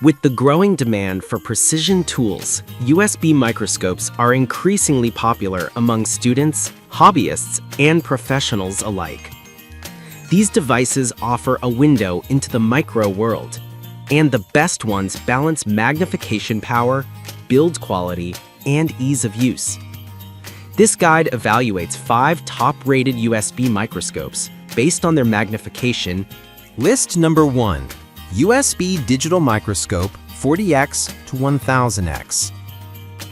With the growing demand for precision tools, USB microscopes are increasingly popular among students, hobbyists, and professionals alike. These devices offer a window into the micro world, and the best ones balance magnification power, build quality, and ease of use. This guide evaluates 5 top-rated USB microscopes based on their magnification. List number 1. USB Digital Microscope 40x to 1000x.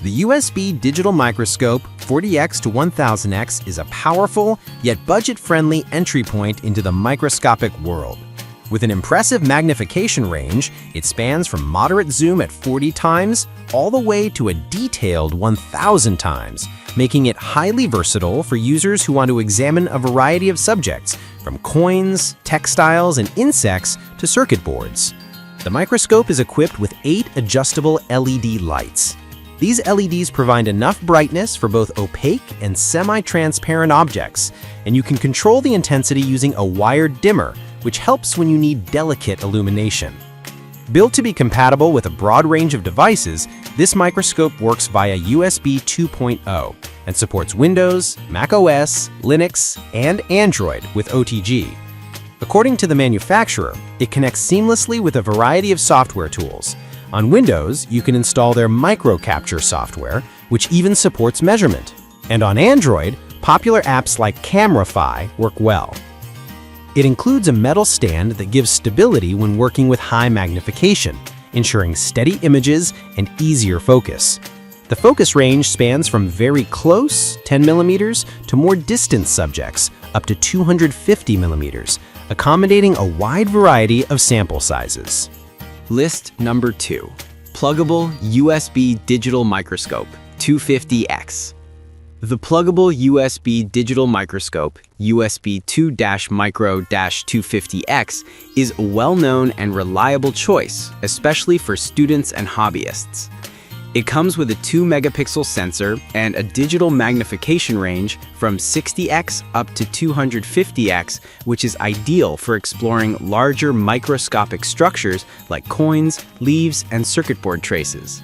The USB Digital Microscope 40x to 1000x is a powerful yet budget-friendly entry point into the microscopic world. With an impressive magnification range, it spans from moderate zoom at 40 times all the way to a detailed 1000 times, making it highly versatile for users who want to examine a variety of subjects, from coins, textiles, and insects to circuit boards. The microscope is equipped with 8 adjustable LED lights. These LEDs provide enough brightness for both opaque and semi-transparent objects, and you can control the intensity using a wired dimmer, which helps when you need delicate illumination. Built to be compatible with a broad range of devices, this microscope works via USB 2.0 and supports Windows, macOS, Linux, and Android with OTG. According to the manufacturer, it connects seamlessly with a variety of software tools. On Windows, you can install their Micro Capture software, which even supports measurement. And on Android, popular apps like CameraFi work well. It includes a metal stand that gives stability when working with high magnification, ensuring steady images and easier focus. The focus range spans from very close 10 millimeters to more distant subjects up to 250 millimeters, accommodating a wide variety of sample sizes. List number 2. Pluggable USB Digital Microscope 250x. The pluggable USB digital microscope, USB 2-Micro-250X, is a well-known and reliable choice, especially for students and hobbyists. It comes with a 2-megapixel sensor and a digital magnification range from 60x up to 250x, which is ideal for exploring larger microscopic structures like coins, leaves, and circuit board traces.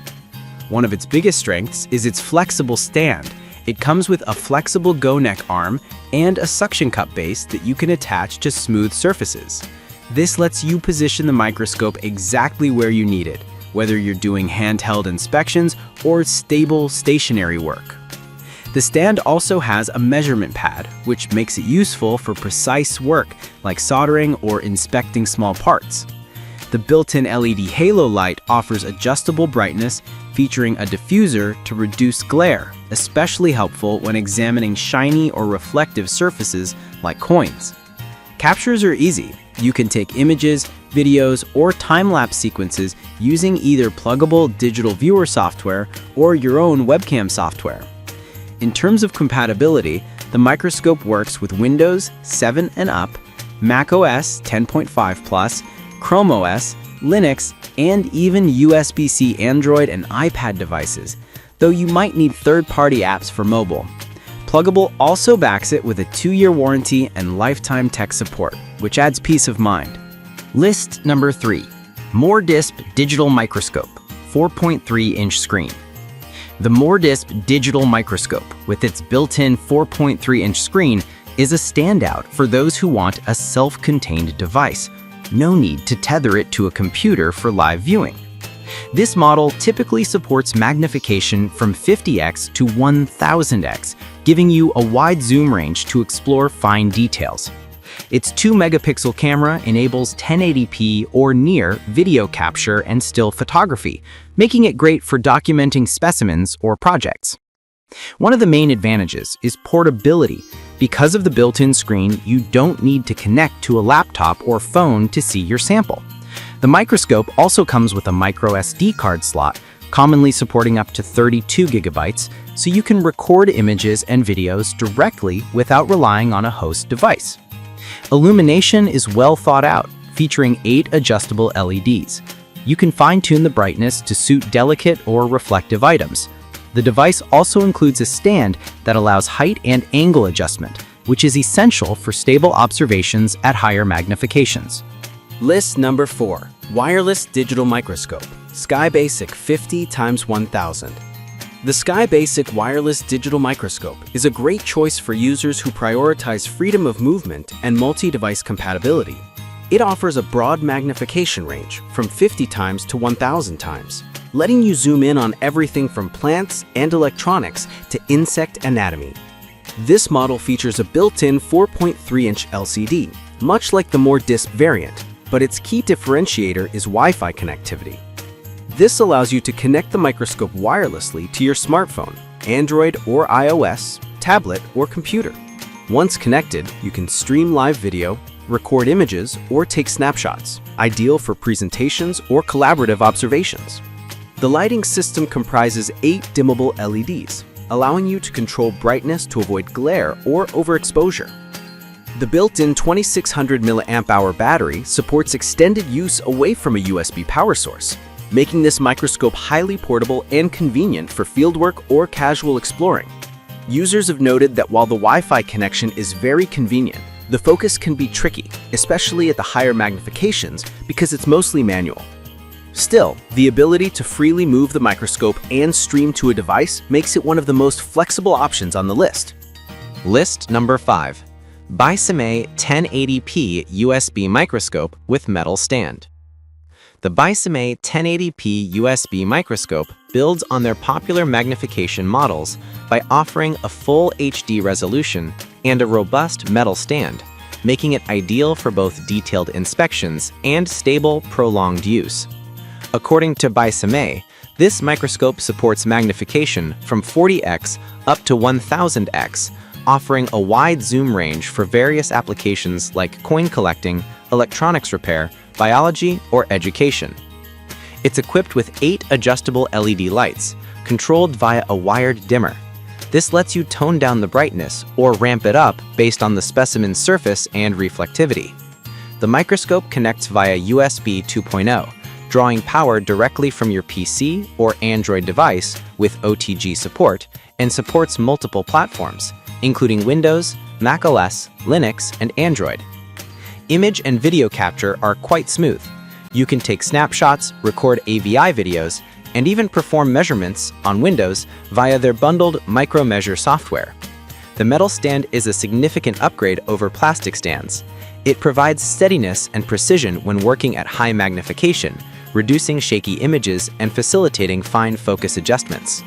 One of its biggest strengths is its flexible stand. It comes with a flexible go-neck arm and a suction cup base that you can attach to smooth surfaces. This lets you position the microscope exactly where you need it, whether you're doing handheld inspections or stable stationary work. The stand also has a measurement pad, which makes it useful for precise work like soldering or inspecting small parts. The built-in LED halo light offers adjustable brightness, featuring a diffuser to reduce glare, especially helpful when examining shiny or reflective surfaces like coins. Captures are easy. You can take images, videos, or time-lapse sequences using either pluggable digital viewer software or your own webcam software. In terms of compatibility, the microscope works with Windows 7 and up, macOS 10.5 Plus, Chrome OS, Linux, and even USB-C Android and iPad devices, though you might need third-party apps for mobile. Pluggable also backs it with a 2-year warranty and lifetime tech support, which adds peace of mind. List number 3. MORDISP Digital Microscope 4.3-inch screen. The MORDISP Digital Microscope, with its built-in 4.3-inch screen, is a standout for those who want a self-contained device. No need to tether it to a computer for live viewing. This model typically supports magnification from 50x to 1000x, giving you a wide zoom range to explore fine details. Its 2-megapixel camera enables 1080p or near video capture and still photography, making it great for documenting specimens or projects. One of the main advantages is portability. Because of the built-in screen, you don't need to connect to a laptop or phone to see your sample. The microscope also comes with a micro SD card slot, commonly supporting up to 32 gigabytes, so you can record images and videos directly without relying on a host device. Illumination is well thought out, featuring 8 adjustable LEDs. You can fine-tune the brightness to suit delicate or reflective items. The device also includes a stand that allows height and angle adjustment, which is essential for stable observations at higher magnifications. List number 4. Wireless digital microscope, SkyBasic 50x1000. The SkyBasic wireless digital microscope is a great choice for users who prioritize freedom of movement and multi-device compatibility. It offers a broad magnification range from 50 times to 1000 times, letting you zoom in on everything from plants and electronics to insect anatomy. This model features a built-in 4.3-inch LCD, much like the more disc variant, but its key differentiator is Wi-Fi connectivity. This allows you to connect the microscope wirelessly to your smartphone, Android or iOS, tablet, or computer. Once connected, you can stream live video, record images, or take snapshots, ideal for presentations or collaborative observations. The lighting system comprises 8 dimmable LEDs, allowing you to control brightness to avoid glare or overexposure. The built-in 2600 mAh battery supports extended use away from a USB power source, making this microscope highly portable and convenient for fieldwork or casual exploring. Users have noted that while the Wi-Fi connection is very convenient, the focus can be tricky, especially at the higher magnifications because it's mostly manual. Still, the ability to freely move the microscope and stream to a device makes it one of the most flexible options on the list. List number 5. Bisame 1080p USB microscope with metal stand. The Bisame 1080p USB microscope builds on their popular magnification models by offering a full HD resolution and a robust metal stand, making it ideal for both detailed inspections and stable, prolonged use. According to Bisame, this microscope supports magnification from 40x up to 1000x, offering a wide zoom range for various applications like coin collecting, electronics repair, biology, or education. It's equipped with 8 adjustable LED lights, controlled via a wired dimmer. This lets you tone down the brightness or ramp it up based on the specimen's surface and reflectivity. The microscope connects via USB 2.0, drawing power directly from your PC or Android device with OTG support, and supports multiple platforms, including Windows, Mac OS, Linux, and Android. Image and video capture are quite smooth. You can take snapshots, record AVI videos, and even perform measurements on Windows via their bundled MicroMeasure software. The metal stand is a significant upgrade over plastic stands. It provides steadiness and precision when working at high magnification, reducing shaky images and facilitating fine focus adjustments.